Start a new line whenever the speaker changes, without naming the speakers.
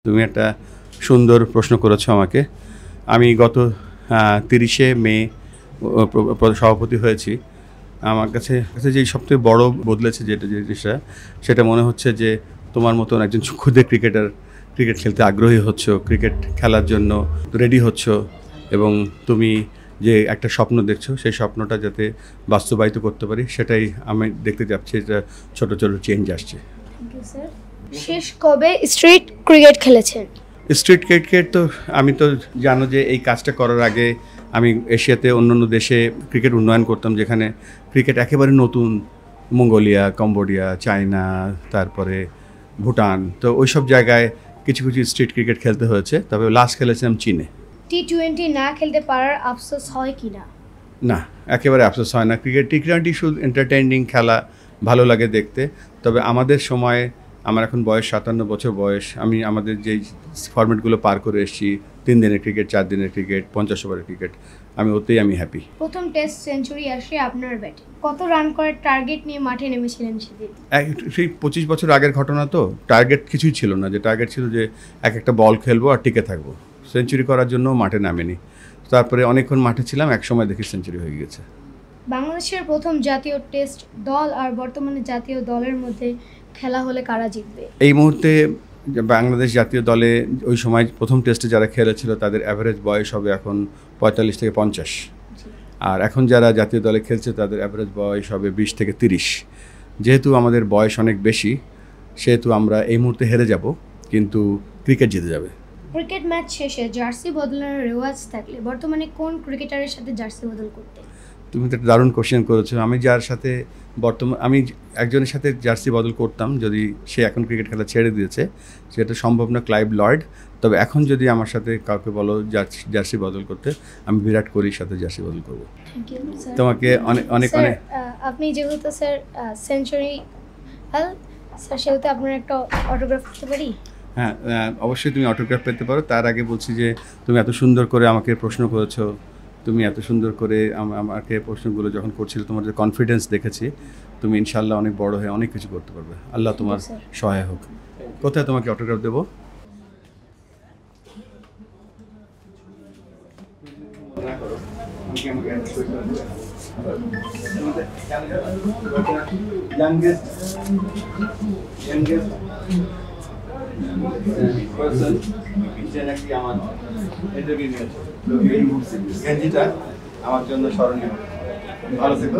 তুমি একটা সুন্দর প্রশ্ন করেছো আমাকে। আমি গত ৩০শে মে সভাপতি হয়েছি। আমার কাছে যে সবথেকে বড় বদলেছে যে জিনিসটা, সেটা মনে হচ্ছে যে তোমার মতন একজন ক্ষুদে ক্রিকেটার ক্রিকেট খেলতে আগ্রহী হচ্ছ, ক্রিকেট খেলার জন্য রেডি হচ্ছ, এবং তুমি যে একটা স্বপ্ন দেখছো সেই স্বপ্নটা যাতে বাস্তবায়িত করতে পারি সেটাই আমি দেখতে যাচ্ছি। এটা ছোটো ছোটো চেঞ্জ আসছে।
শেষ কবে স্ট্রিট ক্রিকেট খেলেছেন?
স্ট্রিট ক্রিকেট তো আমি তো জানো যে এই কাজটা করার আগে আমি এশিয়াতে অন্য দেশে ক্রিকেট উন্নয়ন করতাম, যেখানে ক্রিকেট একেবারে নতুন, মঙ্গোলিয়া, কম্বোডিয়া, চায়না, তারপরে ভুটান। তো ওই সব জায়গায় কিছু কিছু স্ট্রিট ক্রিকেট খেলতে হয়েছে। তবে লাস্ট খেলেছিলাম চীনে।
টি-20 না খেলতে পারার আফসোস হয় কিনা?
না, একেবারে আফসোস হয় না। টি-20 শুধু এন্টারটেইনিং খেলা, ভালো লাগে দেখতে। তবে আমাদের সময়, আমার এখন বয়স 57 বছর বয়স, আমি আমাদের যেই ফরম্যাটগুলো পার করে এসেছি, 3 দিনের ক্রিকেট, 4 দিনের ক্রিকেট, 50 ওভারের ক্রিকেট, ওতেই আমি হ্যাপি।
প্রথম টেস্ট সেঞ্চুরি আসে আপনার ব্যাটে। কত রান করার টার্গেট নিয়ে মাঠে নেমেছিলেন সেদিন?
সেই 25 বছর আগের ঘটনা, তো টার্গেট কিছুই ছিল না। যে টার্গেট ছিল যে একটা বল খেলবো আর টিকে থাকবো। সেঞ্চুরি করার জন্য মাঠে নামেনি। তারপরে অনেকক্ষণ মাঠে ছিলাম, একসময় দেখি সেঞ্চুরি হয়ে গেছে।
বাংলাদেশের প্রথম জাতীয় টেস্ট দল আর বর্তমানে জাতীয় দলের মধ্যে খেলা হলে কারা জিতবে?
এই মুহূর্তে বাংলাদেশ জাতীয় দলে ওই সময় প্রথম টেস্টে যারা খেলেছিল তাদের অ্যাভারেজ বয়স হবে এখন 45 থেকে 50, আর এখন যারা জাতীয় দলে খেলছে তাদের অ্যাভারেজ বয়স হবে 20 থেকে 30। যেহেতু আমাদের বয়স অনেক বেশি, সেহেতু আমরা এই মুহূর্তে হেরে যাব, কিন্তু ক্রিকেট জিতে যাবে।
ক্রিকেট ম্যাচ শেষে জার্সি বদলানোর রেওয়াজ থাকলে বর্তমানে কোন ক্রিকেটারের সাথে জার্সি বদল করতে?
তুমি তো একটা দারুণ কোশ্চেন করেছো। আমি যার সাথে আমি একজনের সাথে জার্সি বদল করতাম, যদি সে এখন ক্রিকেট খেলা ছেড়ে দিয়েছে, সেটা সম্ভব না, ক্লাইভ লয়েড। তবে এখন যদি আমার সাথে কাউকে বলো জার্সি বদল করতে, আমি বিরাট কোহলির সাথে জার্সি বদল করবো। তোমাকে অনেক অনেক অনেক।
আপনি যেহেতু স্যার সেঞ্চুরি স্যার, সেহেতু আপনার একটা অটোগ্রাফ করতে পারি?
হ্যাঁ, অবশ্যই তুমি অটোগ্রাফ পেতে পারো। তার আগে বলছি যে তুমি এত সুন্দর করে আমাকে প্রশ্ন করেছো, তুমি এত সুন্দর করে আমাকে প্রশ্নগুলো যখন করছিলে, তোমার যে কনফিডেন্স দেখেছি, তুমি ইনশাল্লাহ অনেক বড় হয়ে অনেক কিছু করতে পারবে। আল্লাহ তোমার সহায় হোক। কোথায় তোমাকে অটোগ্রাফ দেবো? আমার জন্য স্মরণীয়। ভালো থেকো।